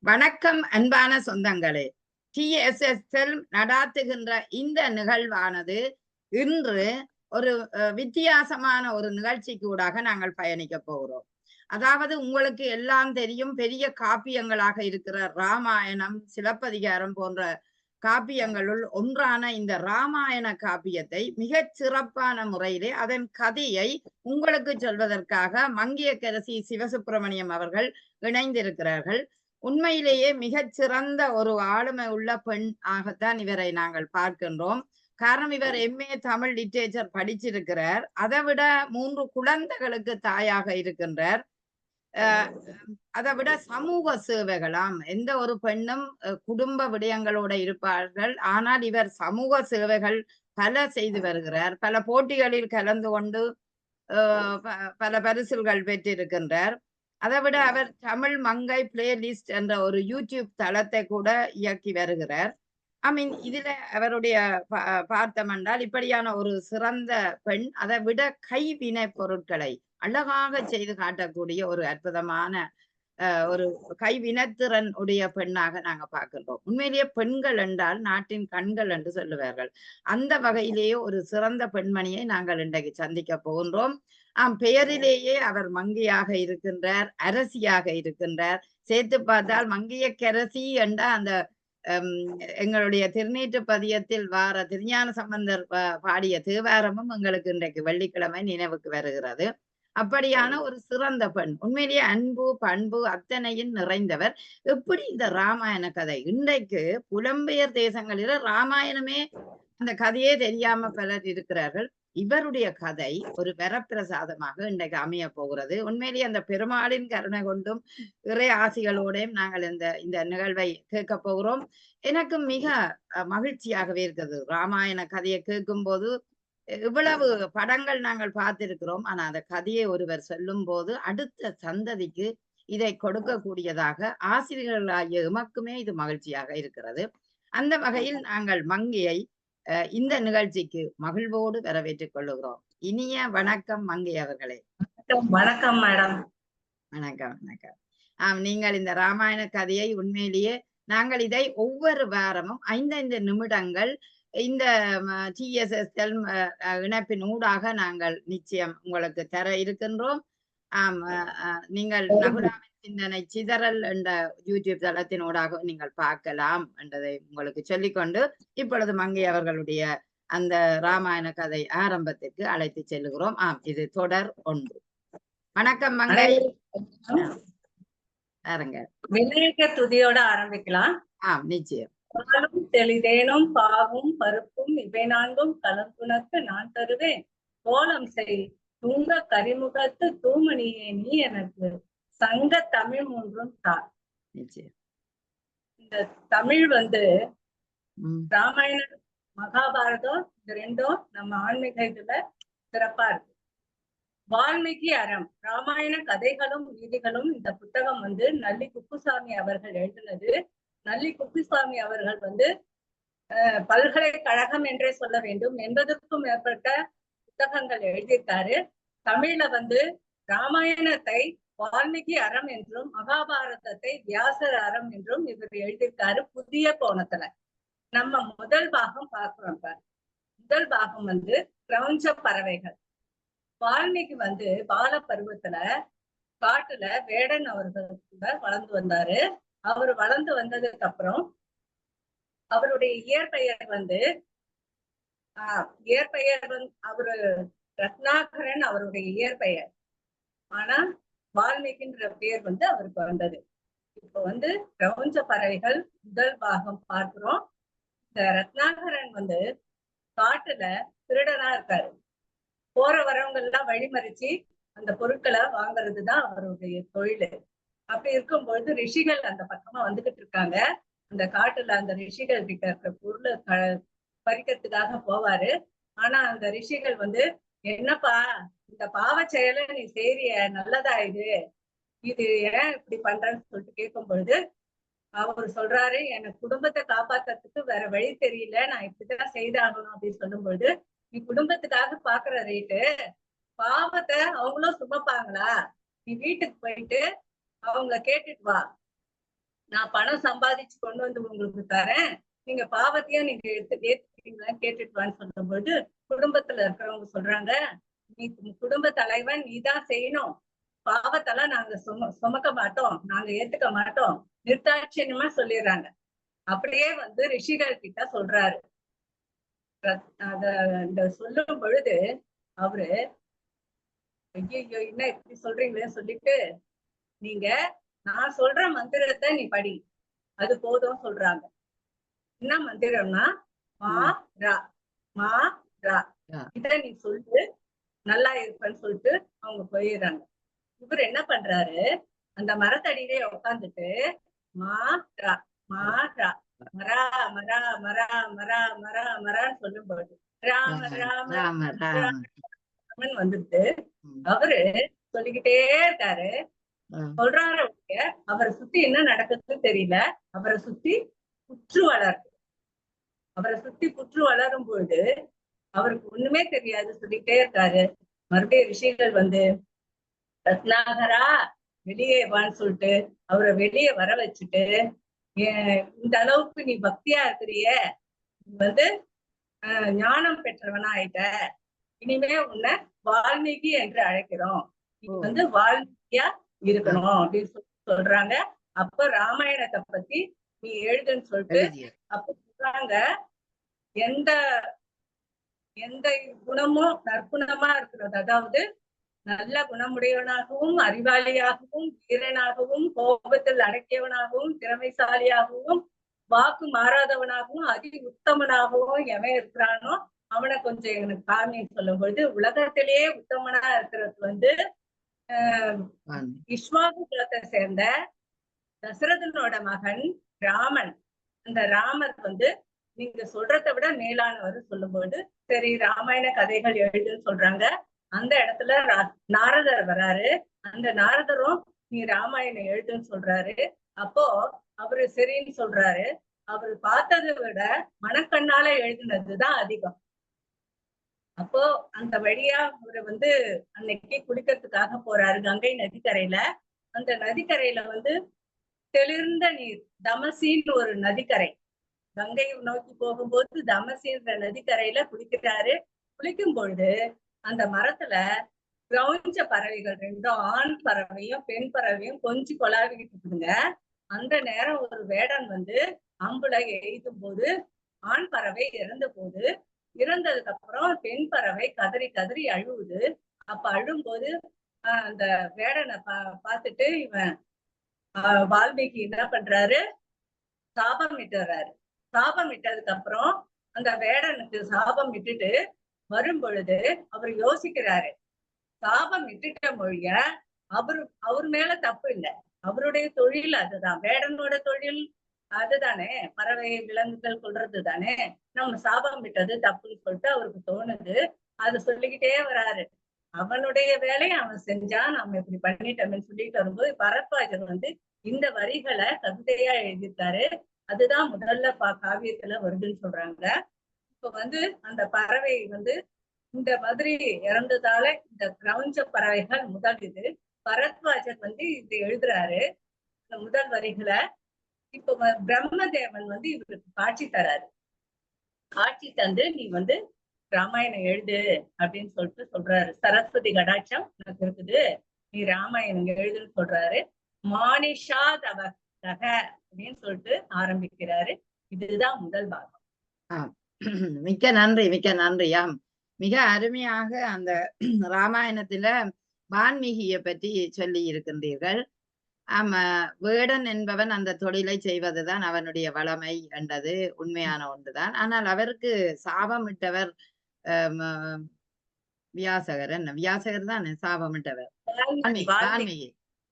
வணக்கம் அன்பான சொந்தங்களே. TSSL நடாத்துகின்ற இந்த நிகழ்வானது இன்று ஒரு வித்தியாசமான ஒரு நிகழ்ச்சிக்கு ஊடாக நாங்கள் பயணிக்க போகிறோம். அதாவது உங்களுக்கு எல்லாம் தெரியும், பெரிய காப்பியங்களாக இருக்கிற ராமாயணம், சிலப்பதிகாரம் போன்ற காப்பியங்களுள் ஒன்றான இந்த ராமாயண காப்பியத்தை மிகச் சிறப்பான முறையிலே அதன் கதையை உங்களுக்கு சொல்வதற்காக மங்கையர்க்கரசி சிவசுப்பிரமணியம் அவர்கள் இணைந்திருக்கிறார்கள். உண்மையிலேயே மிகச் சிறந்த ஒரு ஆளுமை உள்ள பெண் ஆகத்தான் இவரை நாங்கள் பார்க்கின்றோம். காரணம், இவர் MA தமிழ் லிட்ரேச்சர் படிச்சிருக்கிறார். அதை விட 3 குழந்தைகளுக்கு தாயாக இருக்கின்றார். அதை விட சமூக சேவைகளாம் எந்த ஒரு பெண்ணும் குடும்ப விடயங்களோட இருப்பார்கள். ஆனால் இவர் சமூக சேவைகள் பல செய்து வருகிறார். பல போட்டிகளில் கலந்து கொண்டு பல பரிசுகள் பெற்றிருக்கின்றார். அதை விட அவர் தமிழ் மங்கை பிளேலிஸ்ட் என்ற ஒரு யூடியூப் தளத்தை கூட இயக்கி வருகிறார். இதுல அவருடைய பார்த்தோம் என்றால் இப்படியான ஒரு சிறந்த பெண், அதை விட கைவினை பொருட்களை அழகாக செய்து காட்டக்கூடிய ஒரு அற்புதமான ஒரு கைவினத்திறன் உடைய பெண்ணாக நாங்க பார்க்கின்றோம். உண்மையிலேயே பெண்கள் என்றால் நாட்டின் கண்கள் என்று சொல்லுவார்கள். அந்த வகையிலேயே ஒரு சிறந்த பெண்மணியை நாங்கள் இன்றைக்கு சந்திக்க போகின்றோம். பெயரிலேயே அவர் மங்கையாக இருக்கின்றார், அரசியாக இருக்கின்றார். சேர்த்து பார்த்தால் மங்கையர்க்கரசி என்ற அந்த எங்களுடைய திருநீற்று பதியத்தில் வார திருஞான சம்பந்தர் பாடிய தேவாரமும் எங்களுக்கு இன்றைக்கு வெள்ளிக்கிழமை நினைவுக்கு வருகிறது. அப்படியான ஒரு சிறந்த பெண், உண்மையிலேயே அன்பு பண்பு அத்தனையும் நிறைந்தவர். எப்படி இந்த ராமாயண கதை இன்றைக்கு புலம்பெயர் தேசங்களில ராமாயணமே அந்த கதையே தெரியாம பலர் இருக்கிறார்கள். இவருடைய கதை ஒரு வரப்பிரசாதமாக இன்றைக்கு அமைய போகிறது. உண்மையிலேயே அந்த பெருமாளின் கருணை கொண்டும் இறை ஆசிகளோடையும் நாங்கள் இந்த நிகழ்வை கேட்க போகிறோம். எனக்கு மிக மகிழ்ச்சியாகவே இருக்கிறது ராமாயண கதையை கேட்கும் போது. இவ்வளவு படங்கள் நாங்கள் பார்த்திருக்கிறோம், ஆனா அந்த கதையை ஒருவர் சொல்லும் போது அடுத்த சந்ததிக்கு இதை கொடுக்கக்கூடியதாக ஆசிரியர்களாகிய எமக்குமே இது மகிழ்ச்சியாக இருக்கிறது. அந்த வகையில் நாங்கள் மங்கையை இந்த நிகழ்ச்சிக்கு மகிழ்வோடு வரவேற்றுக் கொள்ளுகிறோம். இனிய வணக்கம் மங்கை அவர்களே. வணக்கம் மேடம். வணக்கம் வணக்கம். நீங்கள் இந்த ராமாயண கதையை உண்மையிலேயே நாங்கள் இதை ஒவ்வொரு வாரமும் 5 நிமிடங்கள் இந்த TSSL இணைப்பின் ஊடாக நாங்கள் நிச்சயம் உங்களுக்கு தர இருக்கின்றோம். நீங்கள் நகுடாவின் சிந்தனை சிதறல் என்ற யூடியூப் தளத்தினூடாக நீங்கள் பார்க்கலாம் என்றதை உங்களுக்கு சொல்லிக்கொண்டு இப்பொழுது மங்கை அவர்களுடைய அந்த ராமாயண கதை ஆரம்பத்திற்கு அழைத்து செல்லுகிறோம். இது தொடர் 1. வணக்கம் மங்கை. விநாயக துதியோட ஆரம்பிக்கலாம். நிச்சயம். பாலும் தெளிதேனும் பாவும் பருப்பும் இவை 4ம் கலந்துனக்கு நான் தருவேன். கோலம் செய் துங்க கரிமுகத்து தூமணியே நீ எனக்கு சங்க தமிழ் 3ம் தான். இந்த தமிழ் ராமாயணம் மகாபாரதம் இது 2ம் நம்ம ஆன்மீக இதுல சிறப்பா இருக்கு. வால்மீகி அறம் ராமாயண கதைகளும் நீதிகளும் இந்த புத்தகம் நல்லி குப்புசாமி அவர்கள் எழுதினது. நல்லி குப்புசாமி அவர்கள் பல்கலைக்கழகம் என்றே சொல்ல வேண்டும், 80க்கும் மேற்பட்ட புத்தகங்கள் எழுதியிருக்காரு. தமிழ்ல ராமாயணத்தை வால்மீகி அறம் என்றும் மகாபாரதத்தை வியாசர் அறம் என்றும் இவர் எழுதியிருக்காரு. புதிய கோணத்துல நம்ம முதல் பாகம் பார்க்கிறோம். முதல் பாகம் கிரௌஞ்ச பறவைகள். வால்மீகி பால பருவத்துல காட்டுல வேடன் அவர்கள் கூட வளர்ந்து வந்தாரு. அவர் வளர்ந்து வந்ததுக்கு அப்புறம் அவருடைய இயற்பெயர் அவரு ரத்னாகரன் அவருடைய இயற்பெயர். ஆனா வால்மீகின்ற பேர் அவருக்கு வந்தது. இப்ப கிரௌஞ்ச பறவைகள் முதல் பாகம் பார்க்கிறோம். இந்த ரத்னாகரன் காட்டுல திருடனா இருக்காரு. போற வரவங்க எல்லாம் வழிமறிச்சு அந்த பொருட்களை வாங்குறதுதான் அவருடைய தொழில். அப்படி இருக்கும்பொழுது ரிஷிகள் அந்த பக்கமா வந்துகிட்டு இருக்காங்க. அந்த காட்டுல அந்த ரிஷிகள் கிட்ட இருக்கிற பொருளை பறிக்கிறதுக்காக போவாரு. ஆனா அந்த ரிஷிகள் என்னப்பா இந்த பாவ செயலை நீ செய்றிய, நல்லதா இது ஏன் இப்படி பண்றன்னு சொல்லிட்டு கேட்கும் பொழுது அவரு சொல்றாரு, எனக்கு குடும்பத்தை காப்பாத்துறதுக்கு வேற வழி தெரியல, நான் இப்படிதான் செய்தாகணும் அப்படின்னு சொல்லும் பொழுது, நீ குடும்பத்துக்காக பாக்குற ரேட்டு பாவத்தை அவங்களும் சுமப்பாங்களா? நீ வீட்டுக்கு போயிட்டு அவங்க கேட்டுட்டு வா, நான் பணம் சம்பாதிச்சு கொண்டு வந்து உங்களுக்கு தரேன், நீங்க பாவத்தையும் நீங்க ஏத்துக்கிறீங்களான்னு கேட்டுட்டு சொல்லும்போது குடும்பத்துல இருக்கிறவங்க சொல்றாங்க, நீ குடும்ப தலைவன், நீதான் செய்யணும், பாவத்தெல்லாம் நாங்க சுமக்க மாட்டோம், நாங்க ஏத்துக்க மாட்டோம், நிர்தாட்சியமா சொல்லிடுறாங்க. அப்படியே ரிஷிகள் கிட்ட சொல்றாரு. அத சொல்லும் பொழுது அவரு ஐயோ என்ன இப்படி சொல்றீங்களேன்னு சொல்லிட்டு, நீங்க நான் சொல்ற மந்திரத்தை நீ படி, அது போதும் சொல்றாங்க. என்ன மந்திரம்னா மா ரா, மா ரா, இத நீ சொல்லு நல்லா இருப்பேன்னு சொல்லிட்டு அவங்க போயிடுறாங்க. இவர் என்ன பண்றாரு, அந்த மரத்தடியிலே உட்காந்துட்டு மா ரா, மா ரா, மரா மரா மரா மரா மரா மரான்னு சொல்லும் பொழுது ராம ராம ராமன் வந்துட்டு அவரு சொல்லிக்கிட்டே இருக்காரு. சொல்றாரு, அவரை சுத்தி என்ன நடக்குதுன்னு தெரியல, அவரை சுத்தி புற்று வளருது. அவரை சுத்தி புற்று வளரும் பொழுது அவருக்கு ஒண்ணுமே தெரியாது, சொல்லிட்டே இருக்காரு. மறுபடியும் ரிஷிகள் ரத்னாகரா வெளியே வான்னு சொல்லிட்டு அவரை வெளியே வர வச்சுட்டு, இந்த அளவுக்கு நீ பக்தியா இருக்கிறிய, நீ ஞானம் பெற்றவனா ஆயிட்ட, இனிமே உன்னை வால்மீகி என்று அழைக்கிறோம், நீ வால்மீகியா இருக்கணும் அப்படின்னு சொல்றாங்க. அப்ப ராமாயணத்தை பத்தி நீ எழுதுன்னு சொல்லிட்டு அப்ப சொல்றாங்க, எந்த எந்த குணமும் நற்குணமா இருக்கிறது, அதாவது நல்ல குணமுடையவனாகவும் அறிவாளியாகவும் வீரனாகவும் கோபத்தில் அடக்கியவனாகவும் திறமைசாலியாகவும் வாக்கு மாறாதவனாகவும் அதி உத்தமனாகவும் எவன் இருக்கிறானோ அவனை கொஞ்சம் எனக்கு காமின்னு சொல்லும் பொழுது, உலகத்திலேயே உத்தமனா இருக்கிறது இஸ்வாகு குலத்தை சேர்ந்த தசரதனோட மகன் ராமன். அந்த ராமர் நீங்க சொல்றதை விட மேலானவர் சொல்லும்போது, சரி ராமாயண கதைகள் எழுதுன்னு சொல்றாங்க. அந்த இடத்துல நாரதர் வராரு. அந்த நாரதரும் நீ ராமாயணம் எழுதுன்னு சொல்றாரு. அப்போ அவரு சரின்னு சொல்றாரு. அவரு பார்த்ததை விட மனக்கண்ணால எழுதினதுதான் அதிகம். அப்போ அந்த வழியா அவரு அன்னைக்கு குடிக்கிறதுக்காக போறாரு கங்கை நதிக்கரையில. அந்த நதிக்கரையில தெளிர்ந்த நீர், தமசின்னு ஒரு நதிக்கரை, கங்கை நோக்கி போகும்போது தமசின்ற நதிக்கரையில குளிக்கிறாரு. குளிக்கும் பொழுது அந்த மரத்துல கிரௌஞ்ச பறவைகள் ரெண்டும், ஆண் பறவையும் பெண் பறவையும் கொஞ்சம் கொலாவிக்கிட்டு இருக்குதுங்க. அந்த நேரம் ஒரு வேடன் அம்புல எய்தும் போது ஆண் பறவை இறந்த போது, இறந்ததுக்கு அப்புறம் பெண் பறவை கதறி கதறி அழுவுது. அப்ப அழும்போது அந்த வேடனை பார்த்துட்டு இவன் வால்மீகி என்ன பண்றாரு, சாபம் இட்டுறாரு. சாபம் இட்டதுக்கு அப்புறம் அந்த வேடனுக்கு சாபம் இட்டுட்டு வரும் பொழுது அவர் யோசிக்கிறாரு, சாபம் இட்டுட்ட மொழிய அவர் மேல தப்பு இல்லை, அவருடைய தொழில் அதுதான், வேடனோட தொழில் அதுதானே, பறவை விலங்குகள் கொள்றது தானே, நம்ம சாபம் விட்டது தப்புன்னு சொல்லிட்டு அவருக்கு தோணுது. அது சொல்லிக்கிட்டே வராரு. அவனுடைய வேலையை அவன் செஞ்சான், நம்ம இப்படி பண்ணிட்டோம்னு சொல்லிட்டு வரும்போது பரத்வாஜர் இந்த வரிகளை கவிதையா எழுதிட்டாரு. அதுதான் முதல்ல காவியத்துல வருதுன்னு சொல்றாங்க. இப்ப அந்த பறவை இந்த மாதிரி இறந்ததால இந்த கிரௌஞ்ச பறவைகள் முதல் இது பரத்வாஜர் இது எழுதுறாரு இந்த முதல் வரிகளை. இப்ப பிரம்மதேவன் இவருக்கு காட்சி தராரு. காட்சி தந்து நீ ராமாயணம் எழுது அப்படின்னு சொல்லிட்டு சொல்றாரு. சரஸ்வதி கடாட்சம் எனக்கு இருக்குது, நீ ராமாயணம் எழுதுன்னு சொல்றாரு. மானிஷா தவக அப்படின்னு சொல்லிட்டு ஆரம்பிக்கிறாரு. இதுதான் முதல் பாகம். மிக்க நன்றி, மிக்க நன்றியாம். மிக அருமையாக அந்த ராமாயணத்துல வான்மீகியை பற்றி சொல்லி இருக்கின்றீர்கள். ஆமா, வேடன் என்பவன் அந்த தொழிலை செய்வதுதான் அவனுடைய வளமை என்றது உண்மையான ஒன்றுதான். ஆனால் அவருக்கு சாபமிட்டவர் வியாசகர். என்ன வியாசகர் தான் சாபமிட்டவர்,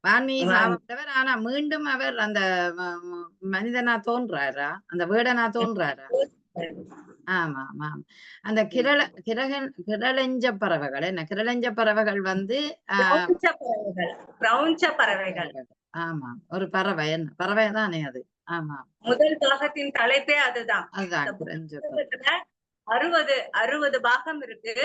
வான்மீகி சாபமிட்டவர். ஆனா மீண்டும் அவர் அந்த மனிதனா தோன்றாரா, அந்த வேடனா தோன்றாரா? ஆமா ஆமா. அந்த கிரளஞ்ச பறவைகள், என்ன கிரளஞ்ச பறவைகள் பறவைகள். ஆமா, ஒரு பறவை, என்ன பறவை தானே அது? ஆமா, முதல் பாகத்தின் தலைப்பே அதுதான். அதுதான் 60 பாகம் இருக்கு.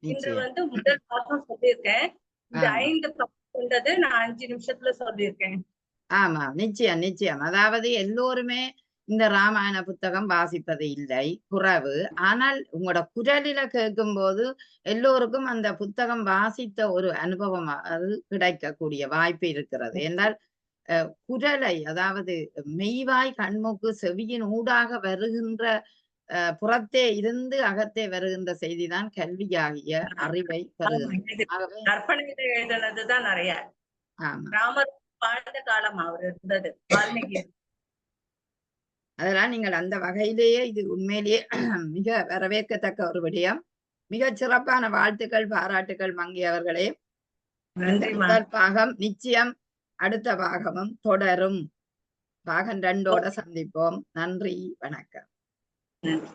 இன்று முதல் பாகம் சொல்லியிருக்கேன். இந்த 5 பாகம் கொண்டது நான் 5 நிமிஷத்துல சொல்லியிருக்கேன். ஆமா, நிச்சயம் நிச்சயம். அதாவது எல்லோருமே இந்த ராமாயண புத்தகம் வாசிப்பது இல்லை, குறைவு. ஆனால் உங்களோட குரலில கேட்கும்போது எல்லோருக்கும் அந்த புத்தகம் வாசித்த ஒரு அனுபவம் அது கிடைக்கக்கூடிய வாய்ப்பு இருக்கிறது. என்றால் குரலை, அதாவது மெய்வாய் கண்மூக்கு செவியின் ஊடாக வருகின்ற புறத்தே இருந்து அகத்தே வருகின்ற செய்திதான் கல்வியாகிய அறிவை பெறுகின்றது. ஆகவே கற்பனையில எழுதுனதுதான் நிறைய. ஆமா, ராமர் வாழ்ந்த காலம் அவர் இருந்தது, வால்மீகி. அதெல்லாம் நீங்கள் அந்த வகையிலேயே இது உண்மையிலேயே மிக வரவேற்கத்தக்க ஒரு விடயம். மிகச் சிறப்பான வாழ்த்துக்கள், பாராட்டுக்கள் மங்கி அவர்களே. இந்த நன்றிமா. முதல் பாகம் நிச்சயம் அடுத்த பாகமும் தொடரும். பாகம் 2ஓட சந்திப்போம். நன்றி, வணக்கம். நன்றி.